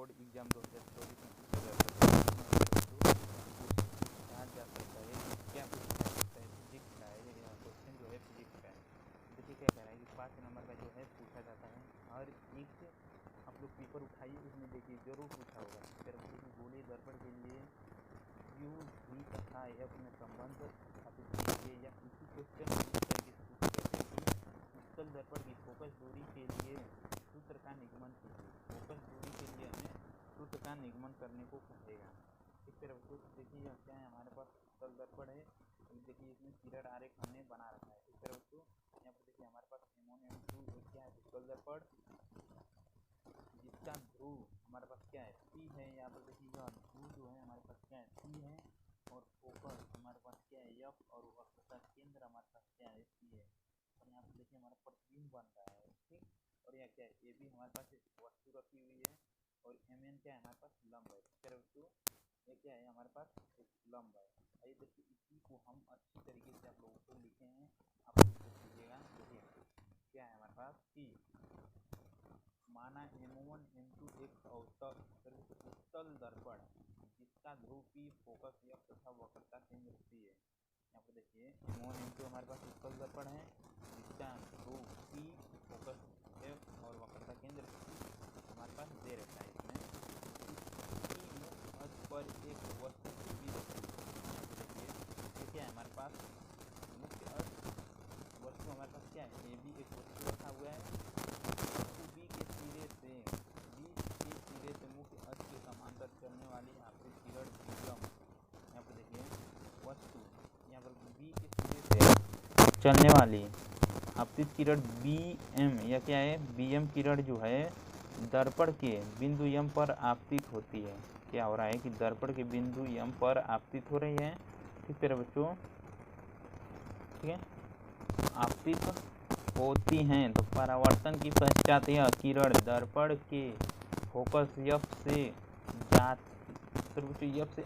Board exam 2024 में पूछा जा सकता है। तो कहा जा सकता है कि क्या पूछा जा सकता है, फिजिक्स का है या क्वेश्चन जो है फिजिक्स का है। देखिए क्या कह रहा है कि 5 नंबर का जो है पूछा जाता है। हर एक आप लोग पेपर उठाइए, उसमें देखिए जरूर पूछा होगा। फिर गोले दर्पण के लिए यू भी तथा एफ में संबंध स्थापित कीजिए, या इसी क्वेश्चन में इस तरीके से पूछा जाता है कि उत्तल दर्पण की फोकस दूरी के लिए सूत्र का निगमन कीजिए। फोकस दूरी के लिए हमें सूत्र का निगमन करने को कहेगा। इस तरह से देखिए यह क्या है, हमारे पास उत्तल दर्पण है। देखिए इसमें किरण आरेख हमने बना रखा है। इस तरह से यहाँ पर देखिए हमारे पास M1 M2 क्या है, उत्तल दर्पण, जिसका ध्रुव हमारे पास क्या है, P है। यहाँ पर देखिए ध्रुव जो है हमारे पास क्या है, P है, और फोकस हमारे पास क्या है, F, और वक्रता केंद्र हमारे पास क्या है, C है। और यहाँ पर देखिए हमारा प्रतिबिंब बन रहा है, ठीक। और यहाँ क्या है, AB हमारे पास वस्तु रखी हुई है, और MN क्या है हमारे पास लंब है। इस तरह से ये क्या है हमारे पास एक लंब है। आइए देखिए इसी को हम अच्छी तरीके से आप लोगों को लिखे हैं, आप लोग देख लीजिएगा। देखिए क्या है हमारे पास कि माना M1 M2 एक उत्तल दर्पण जिसका ध्रुव P, फोकस F तथा वक्रता केंद्र C है। यहाँ पर देखिए M1 M2 हमारे पास उत्तल दर्पण है जिसका ध्रुव P, फोकस F और वक्रता केंद्र C हमारे पास दे रखा है। इसमें अक्ष पर एक वस्तु AB रखी है। देखिए ये क्या है हमारे पास मुख्य अक्ष वस्तु हमारे पास क्या है, AB एक वस्तु रखा हुआ है। B के सिरे से मुख्य अक्ष के समांतर चलने वाली आपतित किरण विक्रम। यहाँ पर देखिए वस्तु, यहाँ पर B के सिरे से चलने वाली आपतित किरण BM, या क्या है, BM किरण जो है दर्पण के बिंदु M पर आपतित होती है। क्या हो रहा है कि दर्पण के बिंदु M पर आपतित हो रही है। ठीक है बच्चों, ठीक है, आपतित होती हैं। तो परावर्तन की पश्चात यह किरण दर्पण के फोकस F से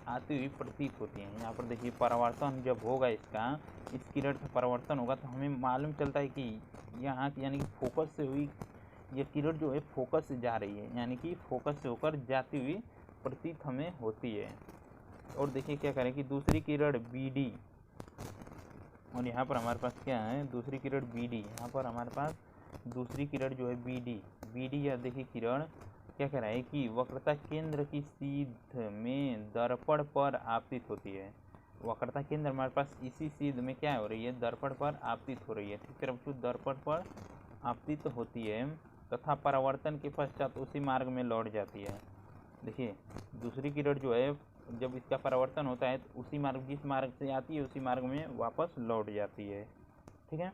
आती हुई प्रतीत होती है। यहाँ पर देखिए परावर्तन जब होगा इसका, इस किरण का परावर्तन होगा तो हमें मालूम चलता है कि यहाँ यानी कि फोकस से हुई यह किरण जो है फोकस से जा रही है, यानी कि फोकस से होकर जाती हुई प्रतीत हमें होती है। और देखिए क्या करें कि दूसरी किरण BD, और यहाँ पर हमारे पास क्या है, दूसरी किरण BD। यहाँ पर हमारे पास दूसरी किरण जो है BD यह देखिए किरण क्या कह रहा है कि वक्रता केंद्र की सीध में दर्पण पर आपतित होती है। वक्रता केंद्र हमारे पास इसी सीध में क्या हो रही है, दर्पण पर आपतित हो रही है। ठीक है बच्चों, दर्पण पर आपतित होती है तथा परावर्तन के पश्चात उसी मार्ग में लौट जाती है। देखिए दूसरी किरण जो है जब इसका परावर्तन होता है तो उसी मार्ग, जिस मार्ग से आती है उसी मार्ग में वापस लौट जाती है। ठीक है,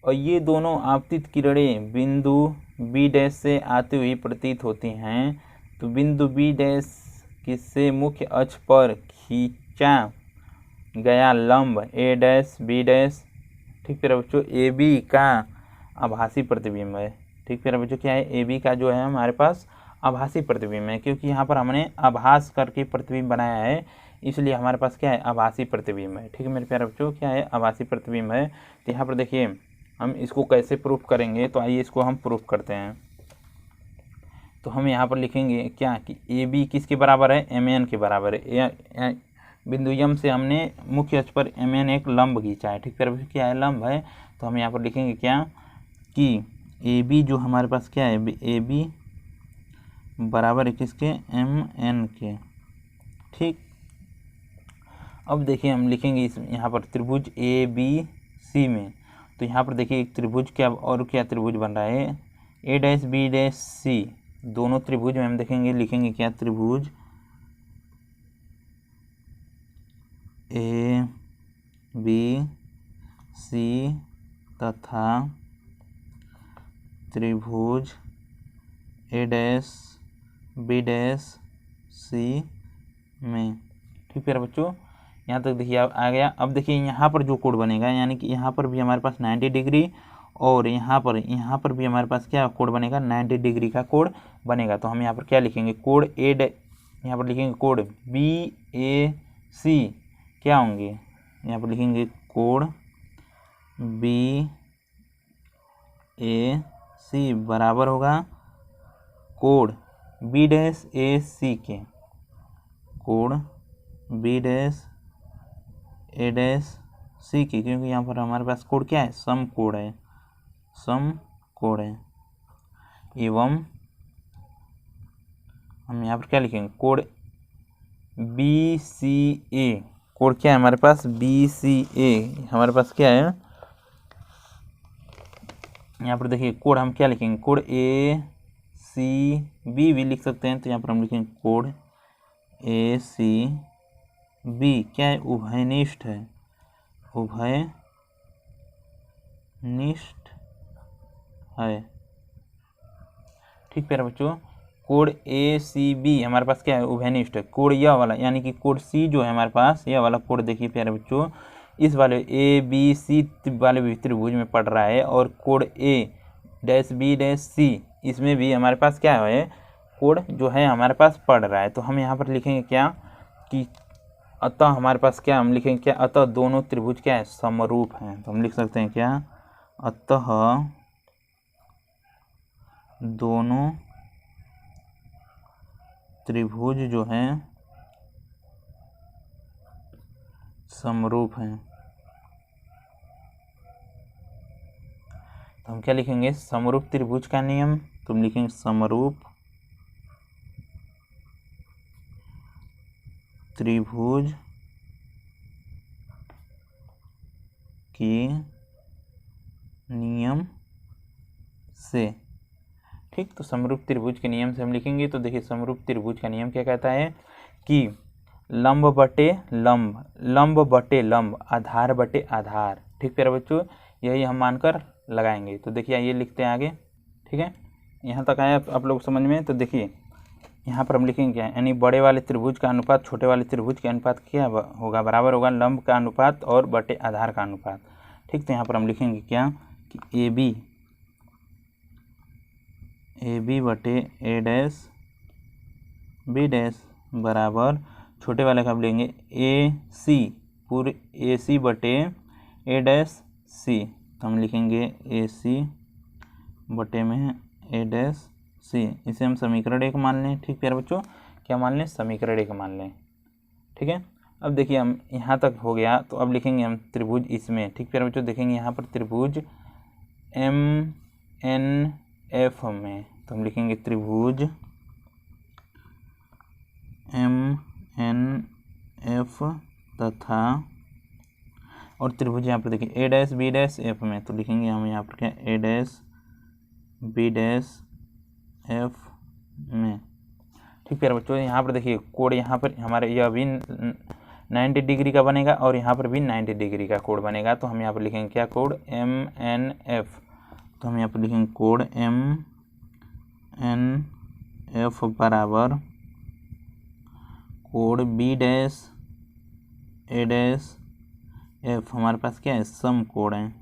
और ये दोनों आपतित किरणें बिंदु B' से आती हुई प्रतीत होती हैं। तो बिंदु B' से मुख्य अक्ष पर खींचा गया लंब A', ठीक है बच्चों, AB का आभासी प्रतिबिंब है। ठीक है बच्चों, क्या है, AB का जो है हमारे पास आभासी प्रतिबिंब है, क्योंकि यहाँ पर हमने आभास करके प्रतिबिंब बनाया है, इसलिए हमारे पास क्या है, आभासी प्रतिबिंब है। ठीक है मेरे प्यारे बच्चों, क्या है, आभासी प्रतिबिंब है। तो यहाँ पर देखिए हम इसको कैसे प्रूफ करेंगे, तो आइए इसको हम प्रूफ करते हैं। तो हम यहाँ पर लिखेंगे क्या कि AB किसके बराबर है, MN के बराबर है। बिंदु M से हमने मुख्य अक्ष पर MN एक लंब खींचा है। ठीक है, क्या है, लंब है। तो हम यहाँ पर लिखेंगे क्या कि AB जो हमारे पास क्या है, AB बराबर है किसके, MN के। ठीक, अब देखिए हम लिखेंगे इस यहाँ पर त्रिभुज ABC में। तो यहाँ पर देखिए एक त्रिभुज क्या और क्या त्रिभुज बन रहा है, A', B', C, दोनों त्रिभुज में हम देखेंगे, लिखेंगे क्या, त्रिभुज ABC तथा त्रिभुज A', B', C में। ठीक है बच्चों, यहाँ तक देखिए आ गया। अब देखिए यहाँ पर जो कोण बनेगा, यानी कि यहाँ पर भी हमारे पास 90 डिग्री, और यहाँ पर भी हमारे पास क्या कोण बनेगा, 90 डिग्री का कोण बनेगा। तो हम यहाँ पर क्या लिखेंगे, कोण यहाँ पर लिखेंगे कोण BAC क्या होंगे, यहाँ पर लिखेंगे कोण BAC बराबर होगा कोण बी डैश ए सी के, कोड बी डैश ए डैश सी की, क्योंकि यहाँ पर हमारे पास कोड क्या है, सम कोड है, सम कोड है। एवं हम यहाँ पर क्या लिखेंगे, कोड बी सी ए, कोड क्या है हमारे पास, बी सी ए हमारे पास क्या है, यहाँ पर देखिए कोड हम क्या लिखेंगे, कोड ए सी बी भी लिख सकते हैं, तो यहाँ पर हम लिखेंगे कोड ए सी बी क्या है, उभयनिष्ठ है, उभयनिष्ठ है। ठीक प्यारे बच्चों, कोड ए सी बी हमारे पास क्या है, उभयनिष्ठ है। कोड यह वाला यानी कि कोड सी जो है हमारे पास, यह वाला कोड देखिए प्यारे बच्चों, इस वाले ए बी सी वाले भी त्रिभुज में पड़ रहा है, और कोड ए डैश बी डैश सी इसमें भी हमारे पास क्या है, कोड जो है हमारे पास पड़ रहा है। तो हम यहाँ पर लिखेंगे क्या कि अतः हमारे पास क्या, हम लिखेंगे क्या, अतः दोनों त्रिभुज क्या है, समरूप हैं। तो हम लिख सकते हैं क्या, अतः दोनों त्रिभुज जो हैं समरूप हैं। तो हम क्या लिखेंगे, समरूप त्रिभुज का नियम, तो हम लिखेंगे समरूप त्रिभुज के नियम से। ठीक, तो समरूप त्रिभुज के नियम से हम लिखेंगे। तो देखिए समरूप त्रिभुज का नियम क्या कहता है कि लंब बटे लंब, लंब बटे लंब, आधार बटे आधार। ठीक प्यारे बच्चों, यही हम मानकर लगाएंगे। तो देखिए ये लिखते हैं आगे। ठीक है, यहाँ तक आया आप लोग समझ में। तो देखिए यहाँ पर हम लिखेंगे क्या, यानी बड़े वाले त्रिभुज का अनुपात छोटे वाले त्रिभुज के अनुपात क्या होगा, बराबर होगा लंब का अनुपात और बटे आधार का अनुपात। ठीक, तो यहाँ पर हम लिखेंगे क्या कि ए बी बटे ए डैश बी डैश बराबर, छोटे वाले का हम लेंगे ए सी, पूरे ए सी बटे ए डैश सी। तो हम लिखेंगे ए सी बटे में ए डैश सी, इसे हम समीकरण 1 मान लें। ठीक प्यारे बच्चों, क्या मान लें, समीकरण 1 मान लें। ठीक है, अब देखिए हम यहाँ तक हो गया, तो अब लिखेंगे हम त्रिभुज इसमें। ठीक प्यारे बच्चों, देखेंगे यहाँ पर त्रिभुज एम एन एफ में, तो हम लिखेंगे त्रिभुज एम एन एफ तथा, और त्रिभुज यहाँ पर देखिए ए डैश बी डैश एफ में, तो लिखेंगे हम यहाँ पर क्या, ए डैश बी डैश एफ में। ठीक प्यारे बच्चों, यहाँ पर देखिए कोड यहाँ पर हमारे यह भी 90 डिग्री का बनेगा और यहाँ पर भी 90 डिग्री का कोड बनेगा। तो हम यहाँ पर लिखेंगे क्या, कोड एम एन एफ। तो हम यहाँ पर लिखेंगे कोड एम एन एफ बराबर कोड बी डैश ए डैश एफ, हमारे पास क्या है, सम कोड है।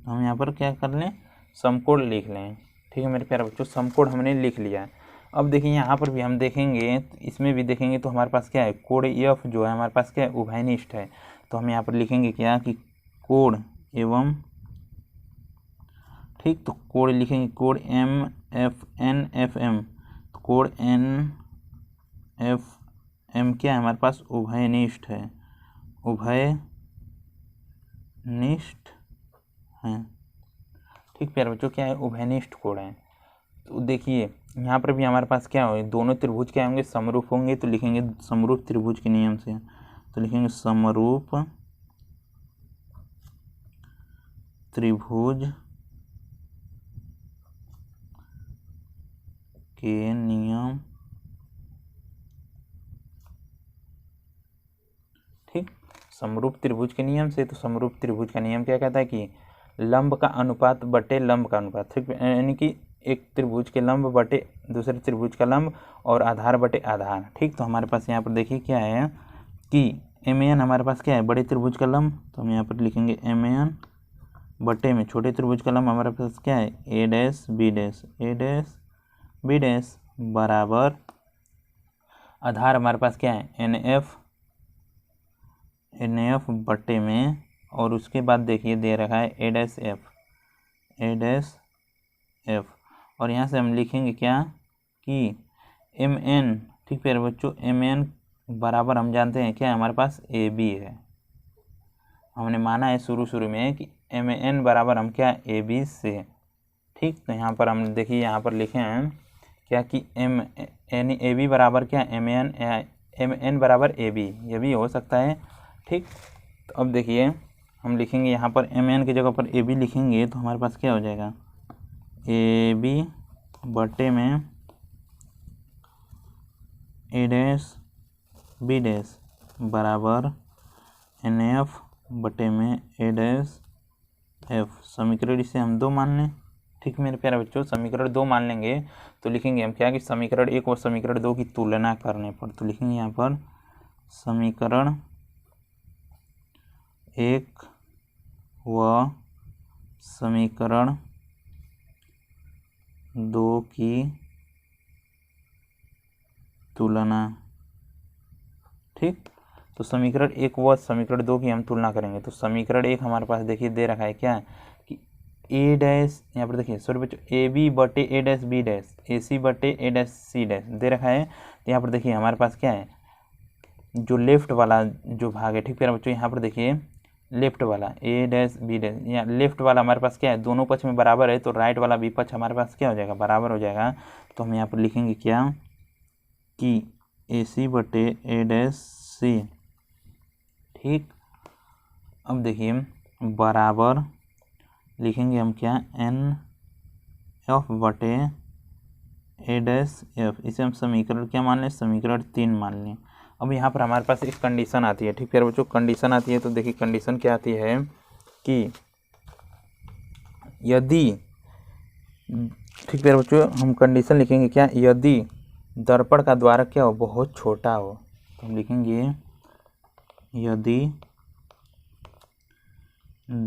हम यहाँ पर क्या कर लें, सम कोड लिख लें। ठीक है मेरे प्यारे बच्चों, सम कोड हमने लिख लिया। अब देखिए यहाँ पर भी हम देखेंगे, इसमें भी देखेंगे, तो हमारे पास क्या है, कोड एफ जो है हमारे पास क्या है, उभयनिष्ठ है। तो हम यहाँ पर लिखेंगे क्या कि कोड एवं, ठीक, तो कोड लिखेंगे code M F N F M, तो कोड एन एफ एम क्या है हमारे पास, उभयनिष्ठ है, उभयनिष्ठ है। ठीक प्यारे बच्चों, क्या है, उभयनिष्ठ कोड है। तो देखिए यहाँ पर भी हमारे पास क्या हो, दोनों त्रिभुज क्या होंगे, समरूप होंगे। तो लिखेंगे समरूप त्रिभुज के नियम से, तो लिखेंगे समरूप त्रिभुज के नियम। ठीक, समरूप त्रिभुज के नियम से। तो समरूप त्रिभुज का नियम क्या कहता है कि लंब का अनुपात बटे लंब का अनुपात। ठीक, यानी कि एक त्रिभुज के लंब बटे दूसरे त्रिभुज का लंब और आधार बटे आधार। ठीक, तो हमारे पास यहाँ पर देखिए क्या है कि एम एन हमारे पास क्या है, बड़े त्रिभुज का लंब, तो हम यहाँ पर लिखेंगे एम एन बटे में छोटे त्रिभुज का लंब हमारे पास क्या है, ए डैश बी डैश, ए डैश बी डैश बराबर आधार हमारे पास क्या है, एन एफ बटे में, और उसके बाद देखिए दे रखा है ए डैश एफ, और यहाँ से हम लिखेंगे क्या कि एम एन, ठीक प्यारे बच्चों, एम एन बराबर हम जानते हैं क्या हमारे पास ए बी है। हमने माना है शुरू में कि एम एन बराबर हम क्या ए बी से, ठीक। तो यहाँ पर हम देखिए यहाँ पर लिखे हैं क्या कि एम एन ए बी बराबर क्या एम एन बराबर ए बी, ये भी हो सकता है, ठीक। तो अब देखिए हम लिखेंगे यहाँ पर एम एन की जगह पर ए बी लिखेंगे तो हमारे पास क्या हो जाएगा, ए बी बटे में ए डैश बी डैश बराबर एन एफ बटे में ए डैश एफ। समीकरण इसे हम 2 मान लें, ठीक मेरे प्यारे बच्चों। समीकरण 2 मान लेंगे तो लिखेंगे हम क्या कि समीकरण 1 और समीकरण 2 की तुलना करने पर, तो लिखेंगे यहाँ पर समीकरण 1 व समीकरण 2 की तुलना, ठीक। तो समीकरण 1 व समीकरण 2 की हम तुलना करेंगे। तो समीकरण 1 हमारे पास देखिए दे रखा है क्या कि ए डैश, यहाँ पर देखिए सॉरी बच्चों, ए बी बटे ए डैश बी डैश, ए सी बटे ए डैश सी डैश दे रखा है। तो यहाँ पर देखिए हमारे पास क्या है, जो लेफ्ट वाला जो भाग है, ठीक है बच्चों, यहाँ पर देखिए लेफ्ट वाला ए डैश बी डैश, यहाँ लेफ्ट वाला हमारे पास क्या है, दोनों पक्ष में बराबर है, तो राइट वाला भी पक्ष हमारे पास क्या हो जाएगा, बराबर हो जाएगा। तो हम यहाँ पर लिखेंगे क्या कि ए सी बटे ए डैश सी, ठीक। अब देखिए बराबर लिखेंगे हम क्या एन एफ बटे ए डैश एफ, इसे हम समीकरण क्या मान लें, समीकरण 3 मान लें। अब यहाँ पर हमारे पास एक कंडीशन आती है, ठीक है बच्चों, कंडीशन आती है। तो देखिए कंडीशन क्या आती है कि यदि, ठीक है बच्चों, हम कंडीशन लिखेंगे क्या, यदि दर्पण का द्वारक क्या हो, बहुत छोटा हो, तो हम लिखेंगे यदि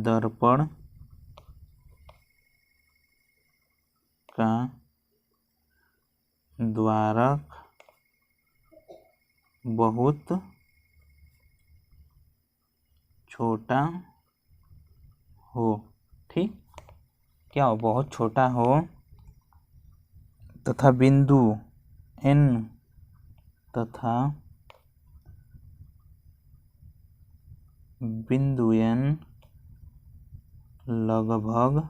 दर्पण का द्वारक बहुत छोटा हो, ठीक, क्या हो, बहुत छोटा हो, तथा बिंदु N तथा बिंदु N लगभग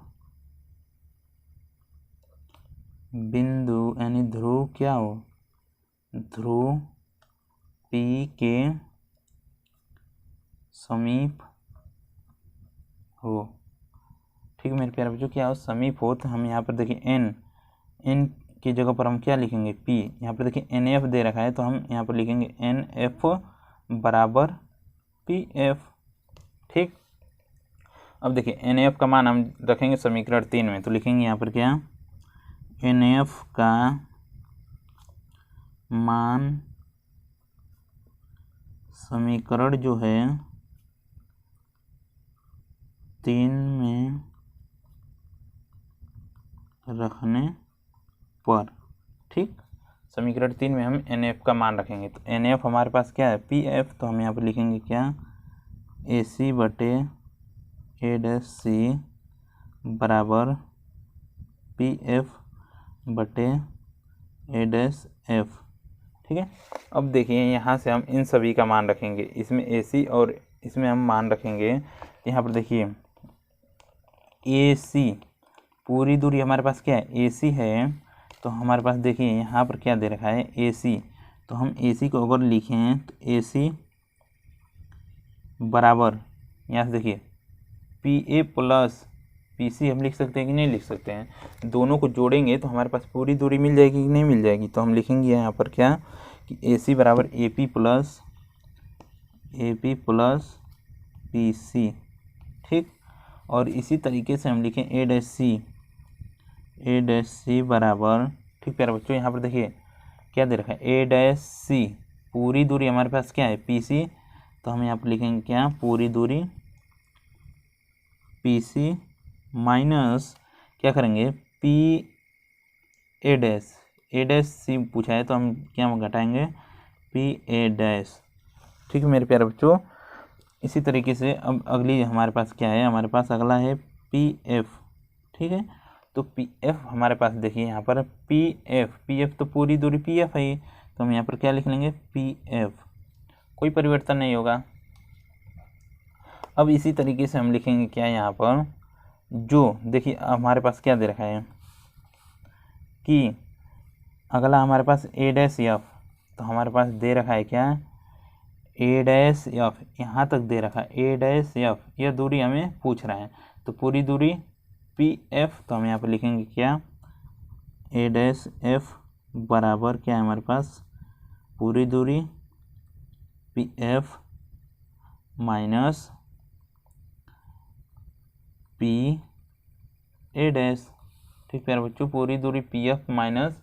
बिंदु यानी ध्रुव क्या हो, ध्रुव P के समीप हो, ठीक मेरे प्यारे बच्चों, क्या हो, समीप हो। तो हम यहाँ पर देखिए n की जगह पर हम क्या लिखेंगे P, यहाँ पर देखिए NF दे रखा है, तो हम यहाँ पर लिखेंगे NF बराबर PF, ठीक। अब देखिए NF का मान हम रखेंगे समीकरण 3 में, तो लिखेंगे यहाँ पर क्या, NF का मान समीकरण जो है 3 में रखने पर, ठीक। समीकरण 3 में हम NF का मान रखेंगे, तो NF हमारे पास क्या है, PF। तो हम यहाँ पर लिखेंगे क्या, AC बटे ए डैश सी बराबर PF बटे ए डैश F, ठीक है। अब देखिए यहाँ से हम इन सभी का मान रखेंगे, इसमें AC और इसमें हम मान रखेंगे। यहाँ पर देखिए AC पूरी दूरी हमारे पास क्या है, AC है, तो हमारे पास देखिए यहाँ पर क्या दे रखा है, AC। तो हम AC को अगर लिखें तो AC बराबर, यहाँ से देखिए PA प्लस PC हम लिख सकते हैं कि नहीं लिख सकते हैं, दोनों को जोड़ेंगे तो हमारे पास पूरी दूरी मिल जाएगी कि नहीं मिल जाएगी। तो हम लिखेंगे यहाँ पर क्या कि AC बराबर AP प्लस PC, ठीक। और इसी तरीके से हम लिखें ए डैश सी बराबर, ठीक प्यारे बच्चों, यहाँ पर देखिए क्या दे रखा है, ए डैश सी पूरी दूरी हमारे पास क्या है, PC। तो हम यहाँ पर लिखेंगे क्या, पूरी दूरी PC माइनस क्या करेंगे, ए डैश सी पूछा है, तो हम क्या घटाएंगे, PA डैश, ठीक है मेरे प्यारे बच्चों। इसी तरीके से अब अगली हमारे पास क्या है, हमारे पास अगला है PF, ठीक है। तो पी एफ हमारे पास देखिए यहाँ पर पी एफ तो पूरी दूरी पी एफ है, तो हम यहाँ पर क्या लिख लेंगे पी एफ, कोई परिवर्तन नहीं होगा। अब इसी तरीके से हम लिखेंगे क्या यहाँ पर, जो देखिए हमारे पास क्या दे रखा है कि अगला हमारे पास ए डैश एफ, तो हमारे पास दे रखा है क्या ए डैश एफ, यहाँ तक दे रखा है ए डैश एफ, यह दूरी हमें पूछ रहा है, तो पूरी दूरी पी एफ, तो हम यहाँ पर लिखेंगे क्या ए डैश एफ बराबर क्या है हमारे पास पूरी दूरी P F minus P A dash. ठीक प्यारे बच्चों, पूरी दूरी P F minus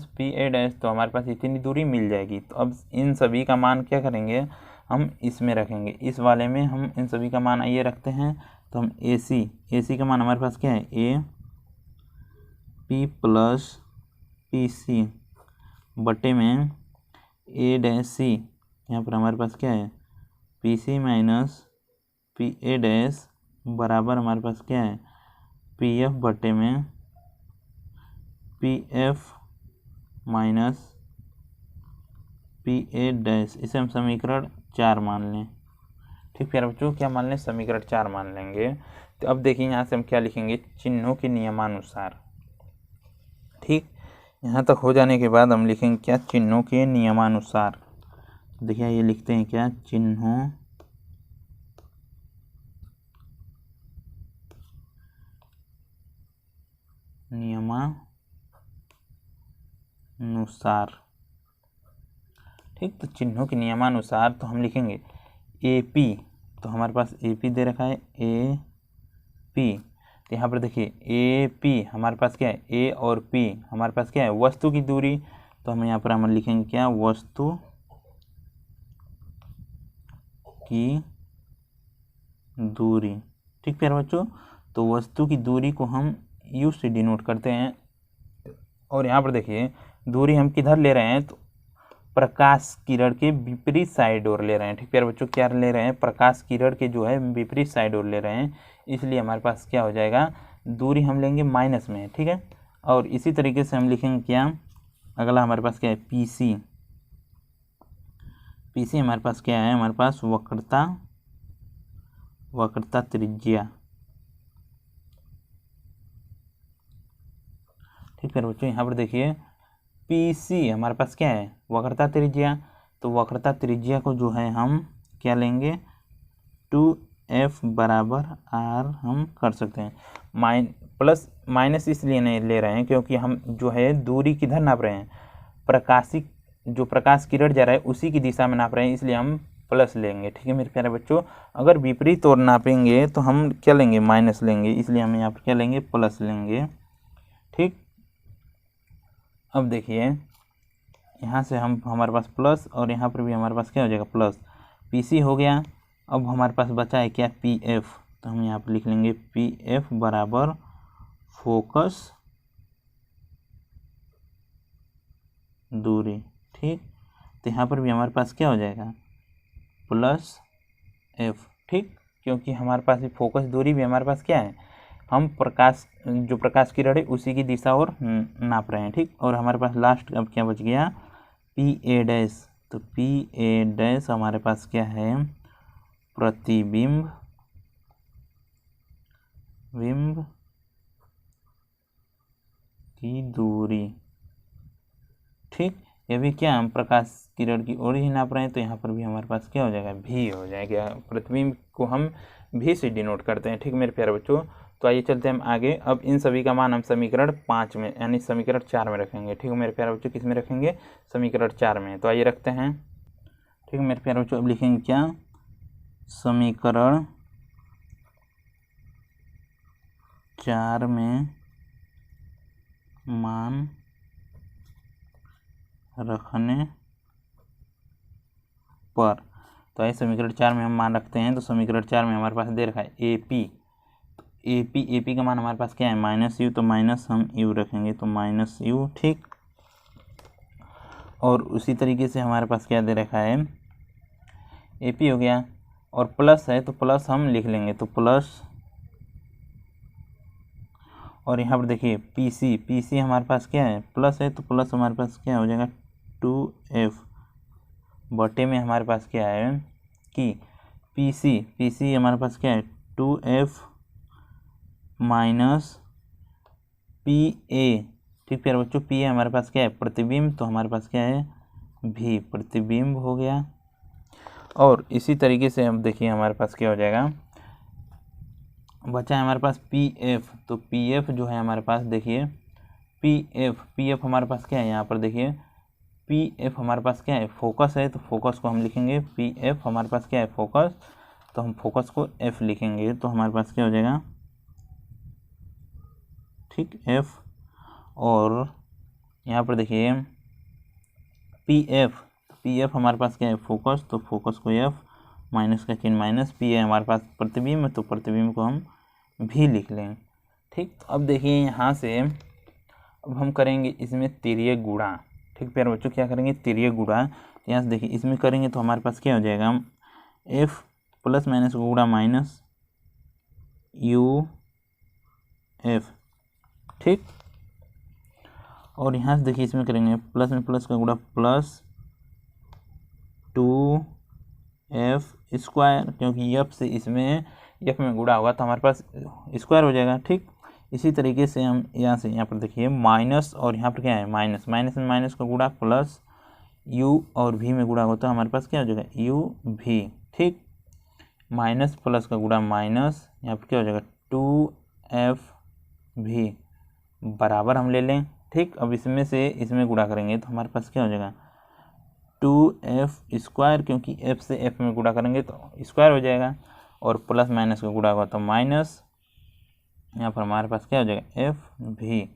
P A dash, तो हमारे पास इतनी दूरी मिल जाएगी। तो अब इन सभी का मान क्या करेंगे, हम इसमें रखेंगे, इस वाले में हम इन सभी का मान आइए रखते हैं। तो हम ए सी का मान हमारे पास क्या है A P plus P C बटे में ए डैश सी, यहाँ पर हमारे पास क्या है P C minus P A dash बराबर हमारे पास क्या है पी एफ बटे में P F minus P A dash, इसे हम समीकरण 4 मान लें। ठीक प्यारे बच्चों, क्या मान लें समीकरण 4 मान लेंगे। तो अब देखिए यहाँ से हम क्या लिखेंगे चिन्हों के नियमानुसार। ठीक, यहाँ तक हो जाने के बाद हम लिखेंगे क्या चिन्हों के नियमानुसार। देखिए ये लिखते हैं क्या चिन्हों नियमानुसार। ठीक, तो चिन्हों के नियमानुसार तो हम लिखेंगे ए पी, तो हमारे पास ए पी दे रखा है ए पी, तो यहाँ पर देखिए ए पी हमारे पास क्या है ए और पी हमारे पास क्या है वस्तु की दूरी, तो हम यहाँ पर हम लिखेंगे क्या वस्तु की दूरी। ठीक प्यारे बच्चों, तो वस्तु की दूरी को हम यू से डिनोट करते हैं। और यहाँ पर देखिए दूरी हम किधर ले रहे हैं, तो प्रकाश किरण के विपरीत साइड ओर ले रहे हैं। ठीक प्यारे बच्चों, क्या ले रहे हैं प्रकाश किरण के जो है विपरीत साइड ओर ले रहे हैं, इसलिए हमारे पास क्या हो जाएगा दूरी हम लेंगे माइनस में। ठीक है, और इसी तरीके से हम लिखेंगे क्या अगला हमारे पास क्या है पी सी हमारे पास क्या है हमारे पास वक्रता त्रिज्या। ठीक है बच्चों, यहाँ पर देखिए पी सी हमारे पास क्या है वक्रता त्रिज्या, तो वक्रता त्रिज्या को जो है हम क्या लेंगे 2f बराबर r हम कर सकते हैं। प्लस माइनस इसलिए नहीं ले रहे हैं क्योंकि हम जो है दूरी किधर नाप रहे हैं जो प्रकाश किरण जा रहा है उसी की दिशा में नाप रहे हैं, इसलिए हम प्लस लेंगे। ठीक है मेरे प्यारे बच्चों, अगर विपरीत ओर नापेंगे तो हम क्या लेंगे माइनस लेंगे, इसलिए हम यहाँ पर क्या लेंगे प्लस लेंगे। ठीक, अब देखिए यहाँ से हम हमारे पास प्लस और यहाँ पर भी हमारे पास क्या हो जाएगा प्लस, पी सी हो गया। अब हमारे पास बचा है क्या पी एफ, तो हम यहाँ पर लिख लेंगे पी एफ बराबर फोकस दूरी। ठीक, तो यहाँ पर भी हमारे पास क्या हो जाएगा प्लस एफ। ठीक, क्योंकि हमारे पास भी फोकस दूरी भी हमारे पास क्या है हम प्रकाश किरण है उसी की दिशा और नाप रहे हैं। ठीक, और हमारे पास लास्ट अब क्या बच गया पी ए डैश, तो पी ए डैश हमारे पास क्या है प्रतिबिंब की दूरी। ठीक, ये भी क्या हम प्रकाश किरण की ओर ही नाप रहे हैं, तो यहाँ पर भी हमारे पास क्या हो जाएगा भी हो जाएगा, प्रतिबिंब को हम भी से डिनोट करते हैं। ठीक मेरे प्यारे बच्चों, तो आइए चलते हैं हम आगे। अब इन सभी का मान हम समीकरण 5 में यानी समीकरण 4 में रखेंगे। ठीक है मेरे प्यारे बच्चों, किस में रखेंगे समीकरण 4 में, तो आइए रखते हैं। ठीक है मेरे प्यारे बच्चों, अब लिखेंगे क्या समीकरण 4 में मान रखने पर, तो आइए समीकरण 4 में हम मान रखते हैं। तो समीकरण 4 में हमारे पास दे रखा है ए पी का मान हमारे पास क्या है माइनस यू, तो माइनस हम यू रखेंगे तो माइनस यू। ठीक, और उसी तरीके से हमारे पास क्या दे रखा है ए पी हो गया, और प्लस है तो प्लस हम लिख लेंगे, तो प्लस और यहाँ पर देखिए पी सी हमारे पास क्या है, प्लस है, तो प्लस हमारे पास क्या हो जाएगा 2f बटे में हमारे पास क्या है कि पी सी हमारे पास क्या है 2f माइनस पी ए। ठीक प्यारे बच्चों, पी ए हमारे पास क्या है प्रतिबिंब, तो हमारे पास क्या है भी प्रतिबिंब हो गया। और इसी तरीके से हम देखिए हमारे पास क्या हो जाएगा, बचा है हमारे पास पी एफ। तो पी एफ जो है हमारे पास देखिए पी एफ हमारे पास क्या है, यहाँ पर देखिए पी एफ हमारे पास क्या है फोकस है, तो फोकस को हम लिखेंगे पी एफ हमारे पास क्या है फोकस, तो हम फोकस को एफ लिखेंगे, तो हमारे पास क्या हो जाएगा ठीक एफ। और यहाँ पर देखिए पी एफ हमारे पास क्या है फोकस, तो फोकस को एफ, माइनस का चिन्ह माइनस, पी है हमारे पास प्रतिबिंब, तो प्रतिबिंब को हम भी लिख लें। ठीक, तो अब देखिए यहाँ से अब हम करेंगे इसमें तिर्यक गुणा। ठीक प्यारे बच्चों, क्या करेंगे तिर्यक गुणा। यहाँ से देखिए इसमें करेंगे तो हमारे पास क्या हो जाएगा एफ प्लस माइनस का गुणा माइनस यू एफ। ठीक, और यहाँ से देखिए इसमें करेंगे प्लस में प्लस का गुणा प्लस 2f स्क्वायर, क्योंकि एफ से इसमें एफ में गुणा होगा तो हमारे पास स्क्वायर हो जाएगा। ठीक, इसी तरीके से हम यहाँ से यहाँ पर देखिए माइनस, और यहाँ पर क्या है माइनस में माइनस का गुणा प्लस u और v में गुणा होता है हमारे पास क्या हो जाएगा u v। ठीक, माइनस प्लस का गुणा माइनस, यहाँ पर क्या हो जाएगा 2f v बराबर हम ले लें। ठीक, अब इसमें से इसमें गुणा करेंगे तो हमारे पास क्या हो जाएगा 2f स्क्वायर, क्योंकि f से f में गुणा करेंगे तो स्क्वायर हो जाएगा, और प्लस माइनस का गुणा होगा तो माइनस, यहाँ पर हमारे पास क्या हो जाएगा एफ भी।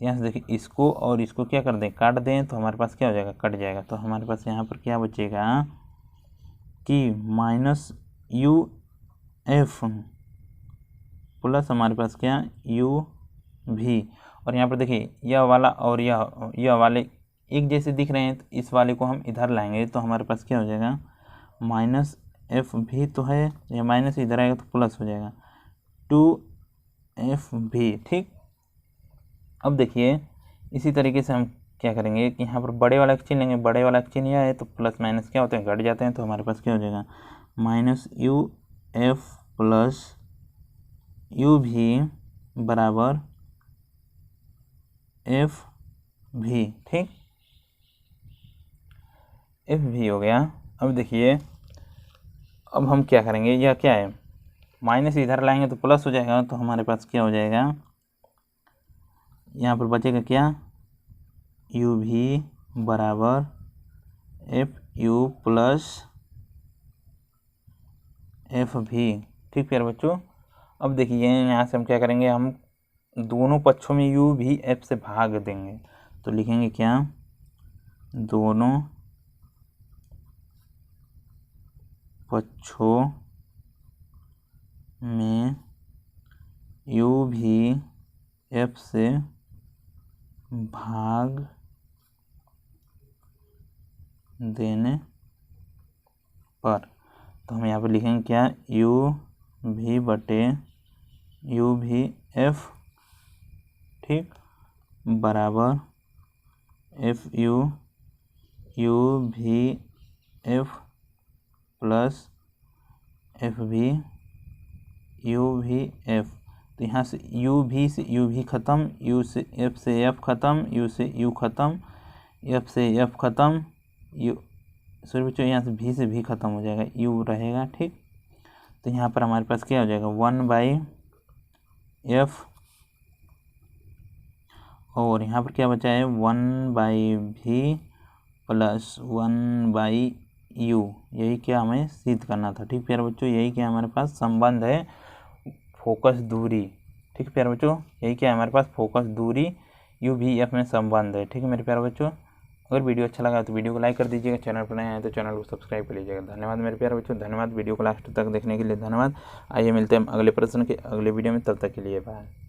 यहाँ से देखिए इसको और इसको क्या कर दें काट दें, तो हमारे पास क्या हो जाएगा कट जाएगा, तो हमारे पास यहाँ पर क्या बचेगा कि माइनस यू एफ प्लस हमारे पास क्या यू भी। और यहाँ पर देखिए यह वाला और यह वाले एक जैसे दिख रहे हैं, तो इस वाले को हम इधर लाएंगे तो हमारे पास क्या हो जाएगा माइनस एफ भी तो है, यह माइनस इधर आएगा तो प्लस हो जाएगा 2f भी। ठीक, अब देखिए इसी तरीके से हम क्या करेंगे कि यहाँ पर बड़े वाला चिन्ह लेंगे, बड़े वाला चिन्ह यह है तो प्लस माइनस क्या होते हैं घट जाते हैं, तो हमारे पास क्या हो जाएगा minus U F plus you भी बराबर एफ भी। ठीक, एफ भी हो गया। अब देखिए अब हम क्या करेंगे, यह क्या है माइनस इधर लाएंगे तो प्लस हो जाएगा, तो हमारे पास क्या हो जाएगा यहाँ पर बचेगा क्या यू भी बराबर एफ यू प्लस एफ भी। ठीक प्यारे बच्चों, अब देखिए यहाँ से हम क्या करेंगे, हम दोनों पक्षों में यू भी एफ से भाग देंगे, तो लिखेंगे क्या दोनों पक्षों में यू भी एफ से भाग देने पर, तो हम यहाँ पर लिखेंगे क्या यू भी बटे यू भी एफ। ठीक, बराबर एफ यू भी एफ प्लस एफ भी यू भी एफ। तो यहाँ से यू भी ख़त्म, यू से एफ ख़त्म, यू से यू ख़त्म, एफ से एफ ख़त्म, यू सॉरी बच्चों यहाँ से भी ख़त्म हो जाएगा, यू रहेगा। ठीक, तो यहाँ पर हमारे पास क्या हो जाएगा 1/f, और यहाँ पर क्या बचा है 1/v प्लस 1/u। यही क्या हमें सिद्ध करना था। ठीक प्यारे बच्चों, यही क्या हमारे पास संबंध है फोकस दूरी। ठीक प्यारे बच्चों, यही क्या है हमारे पास फोकस दूरी यू भी एफ में संबंध है। ठीक है मेरे प्यारे बच्चों, अगर वीडियो अच्छा लगा तो वीडियो को लाइक कर दीजिएगा, चैनल पर नए आए तो चैनल को सब्सक्राइब कर लीजिएगा। धन्यवाद मेरे प्यारे बच्चों, धन्यवाद वीडियो को लास्ट तक देखने के लिए धन्यवाद। आइए मिलते हैं हम अगले प्रश्न के अगले वीडियो में, तब तक के लिए बाय।